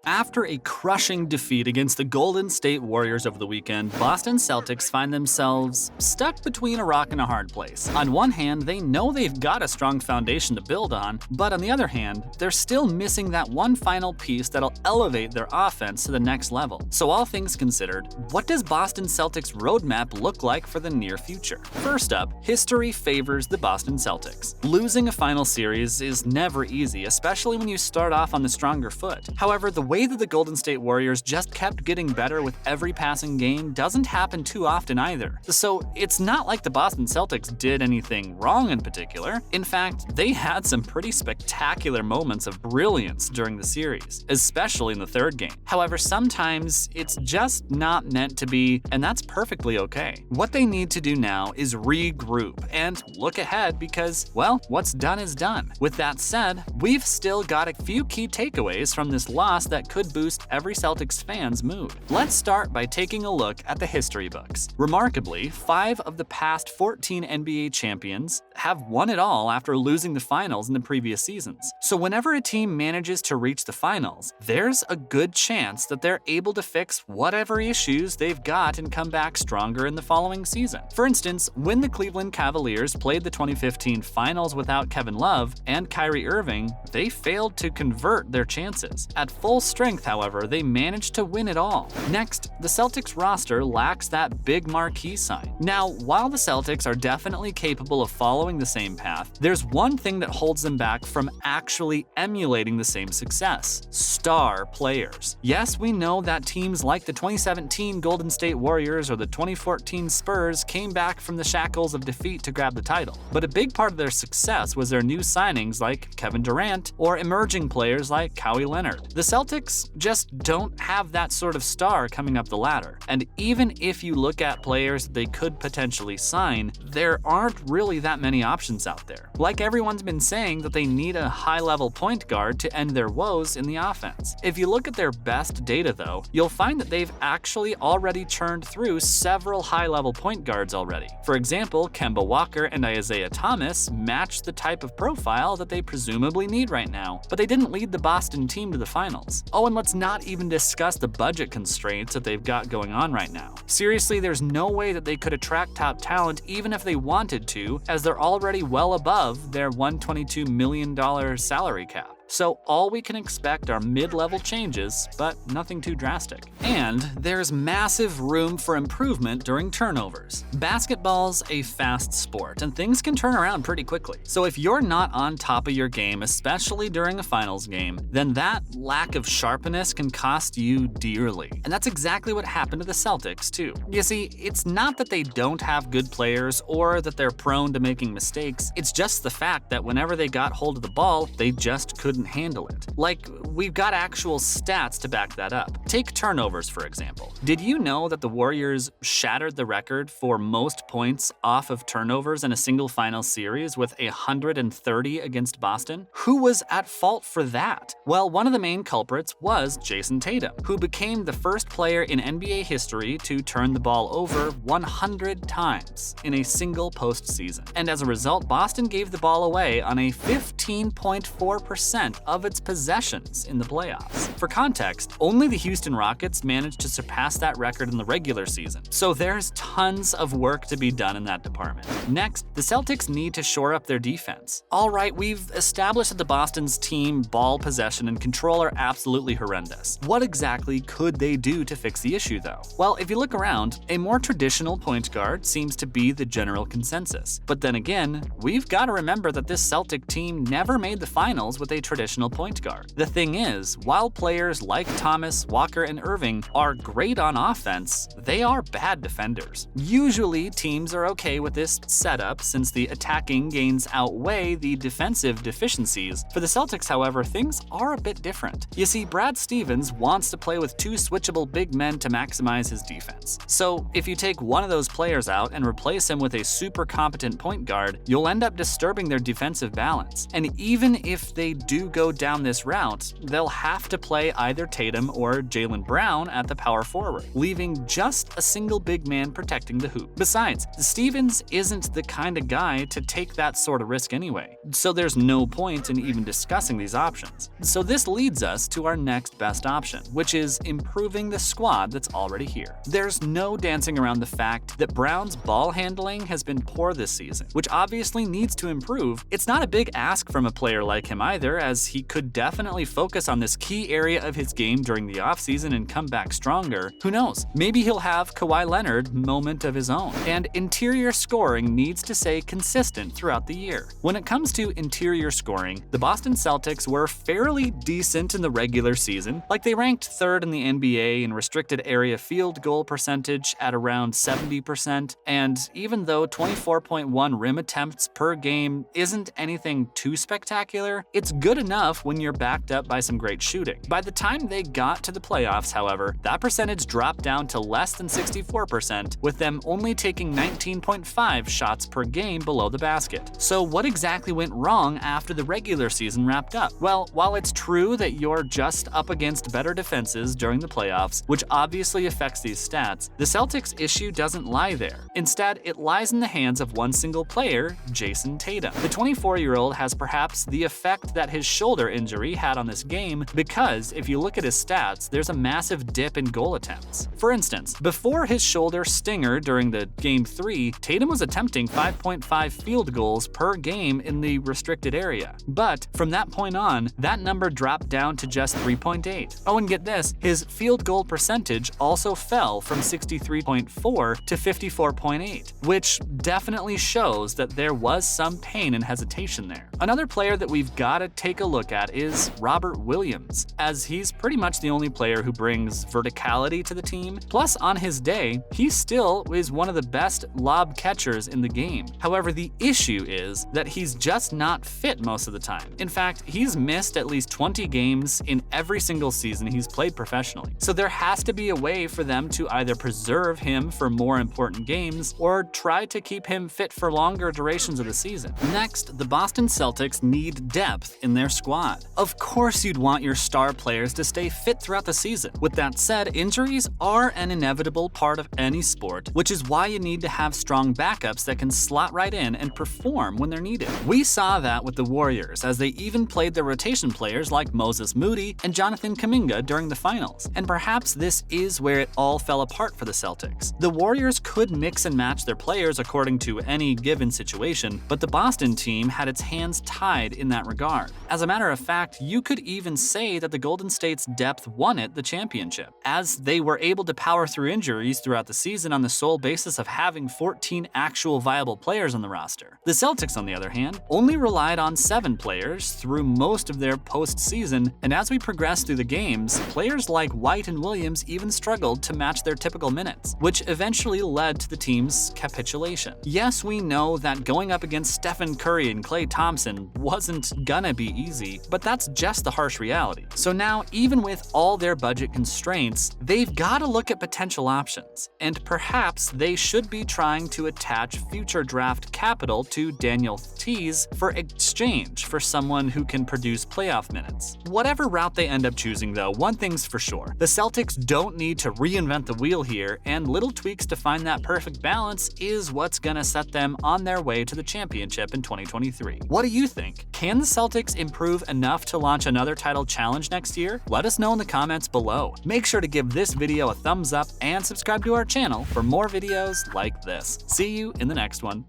After a crushing defeat against the Golden State Warriors over the weekend, Boston Celtics find themselves stuck between a rock and a hard place. On one hand, they know they've got a strong foundation to build on, but on the other hand, they're still missing that one final piece that'll elevate their offense to the next level. So all things considered, what does Boston Celtics' roadmap look like for the near future? First up, history favors the Boston Celtics. Losing a final series is never easy, especially when you start off on the stronger foot. However, the way that the Golden State Warriors just kept getting better with every passing game doesn't happen too often either. So it's not like the Boston Celtics did anything wrong in particular. In fact, they had some pretty spectacular moments of brilliance during the series, especially in the third game. However, sometimes it's just not meant to be, and that's perfectly okay. What they need to do now is regroup and look ahead because, well, what's done is done. With that said, we've still got a few key takeaways from this loss that could boost every Celtics fan's mood. Let's start by taking a look at the history books. Remarkably, 5 of the past 14 NBA champions have won it all after losing the finals in the previous seasons. So whenever a team manages to reach the finals, there's a good chance that they're able to fix whatever issues they've got and come back stronger in the following season. For instance, when the Cleveland Cavaliers played the 2015 finals without Kevin Love and Kyrie Irving, they failed to convert their chances. At full strength, however, they managed to win it all. Next, the Celtics roster lacks that big marquee sign. Now, while the Celtics are definitely capable of following the same path, there's one thing that holds them back from actually emulating the same success: star players. Yes, we know that teams like the 2017 Golden State Warriors or the 2014 Spurs came back from the shackles of defeat to grab the title, but a big part of their success was their new signings like Kevin Durant or emerging players like Kawhi Leonard. The Celtics just don't have that sort of star coming up the ladder. And even if you look at players they could potentially sign, there aren't really that many options out there. Like everyone's been saying that they need a high-level point guard to end their woes in the offense. If you look at their best data though, you'll find that they've actually already churned through several high-level point guards already. For example, Kemba Walker and Isaiah Thomas match the type of profile that they presumably need right now, but they didn't lead the Boston team to the finals. Oh, and let's not even discuss the budget constraints that they've got going on right now. Seriously, there's no way that they could attract top talent even if they wanted to, as they're already well above their $122 million salary cap. So all we can expect are mid-level changes, but nothing too drastic. And there's massive room for improvement during turnovers. Basketball's a fast sport, and things can turn around pretty quickly. So if you're not on top of your game, especially during a finals game, then that lack of sharpness can cost you dearly. And that's exactly what happened to the Celtics, too. You see, it's not that they don't have good players or that they're prone to making mistakes, it's just the fact that whenever they got hold of the ball, they just couldn't handle it. Like, we've got actual stats to back that up. Take turnovers, for example. Did you know that the Warriors shattered the record for most points off of turnovers in a single final series with 130 against Boston? Who was at fault for that? Well, one of the main culprits was Jason Tatum, who became the first player in NBA history to turn the ball over 100 times in a single postseason. And as a result, Boston gave the ball away on a 15.4% of its possessions in the playoffs. For context, only the Houston Rockets managed to surpass that record in the regular season, so there's tons of work to be done in that department. Next, the Celtics need to shore up their defense. Alright, we've established that the Boston's team ball possession and control are absolutely horrendous. What exactly could they do to fix the issue though? Well, if you look around, a more traditional point guard seems to be the general consensus. But then again, we've got to remember that this Celtic team never made the finals with a traditional point guard. The thing is, while players like Thomas, Walker, and Irving are great on offense, they are bad defenders. Usually, teams are okay with this setup since the attacking gains outweigh the defensive deficiencies. For the Celtics, however, things are a bit different. You see, Brad Stevens wants to play with 2 switchable big men to maximize his defense. So, if you take one of those players out and replace him with a super competent point guard, you'll end up disturbing their defensive balance. And even if they do do go down this route, they'll have to play either Tatum or Jaylen Brown at the power forward, leaving just a single big man protecting the hoop. Besides, Stevens isn't the kind of guy to take that sort of risk anyway, so there's no point in even discussing these options. So this leads us to our next best option, which is improving the squad that's already here. There's no dancing around the fact that Brown's ball handling has been poor this season, which obviously needs to improve. It's not a big ask from a player like him either, as he could definitely focus on this key area of his game during the offseason and come back stronger. Who knows? Maybe he'll have Kawhi Leonard moment of his own. And interior scoring needs to stay consistent throughout the year. When it comes to interior scoring, the Boston Celtics were fairly decent in the regular season. Like, they ranked third in the NBA in restricted area field goal percentage at around 70%, and even though 24.1 rim attempts per game isn't anything too spectacular, it's good enough when you're backed up by some great shooting. By the time they got to the playoffs, however, that percentage dropped down to less than 64%, with them only taking 19.5 shots per game below the basket. So what exactly went wrong after the regular season wrapped up? Well, while it's true that you're just up against better defenses during the playoffs, which obviously affects these stats, the Celtics' issue doesn't lie there. Instead, it lies in the hands of one single player, Jason Tatum. The 24-year-old has perhaps the effect that his shoulder injury had on this game, because if you look at his stats, there's a massive dip in goal attempts. For instance, before his shoulder stinger during the Game 3, Tatum was attempting 5.5 field goals per game in the restricted area. But from that point on, that number dropped down to just 3.8. Oh, and get this, his field goal percentage also fell from 63.4 to 54.8, which definitely shows that there was some pain and hesitation there. Another player that we've got to take a look at is Robert Williams, as he's pretty much the only player who brings verticality to the team. Plus, on his day, he still is one of the best lob catchers in the game. However, the issue is that he's just not fit most of the time. In fact, he's missed at least 20 games in every single season he's played professionally. So there has to be a way for them to either preserve him for more important games or try to keep him fit for longer durations of the season. Next, the Boston Celtics need depth in their squad. Of course you'd want your star players to stay fit throughout the season. With that said, injuries are an inevitable part of any sport, which is why you need to have strong backups that can slot right in and perform when they're needed. We saw that with the Warriors, as they even played their rotation players like Moses Moody and Jonathan Kuminga during the finals. And perhaps this is where it all fell apart for the Celtics. The Warriors could mix and match their players according to any given situation, but the Boston team had its hands tied in that regard. As a matter of fact, you could even say that the Golden State's depth won it the championship, as they were able to power through injuries throughout the season on the sole basis of having 14 actual viable players on the roster. The Celtics, on the other hand, only relied on 7 players through most of their postseason, and as we progressed through the games, players like White and Williams even struggled to match their typical minutes, which eventually led to the team's capitulation. Yes, we know that going up against Stephen Curry and Klay Thompson wasn't gonna be easy, but that's just the harsh reality. So now, even with all their budget constraints, they've gotta look at potential options, and perhaps they should be trying to attach future draft capital to Daniel Theis for exchange for someone who can produce playoff minutes. Whatever route they end up choosing though, one thing's for sure, the Celtics don't need to reinvent the wheel here, and little tweaks to find that perfect balance is what's gonna set them on their way to the championship in 2023. What do you think? Can the Celtics improve enough to launch another title challenge next year? Let us know in the comments below. Make sure to give this video a thumbs up and subscribe to our channel for more videos like this. See you in the next one.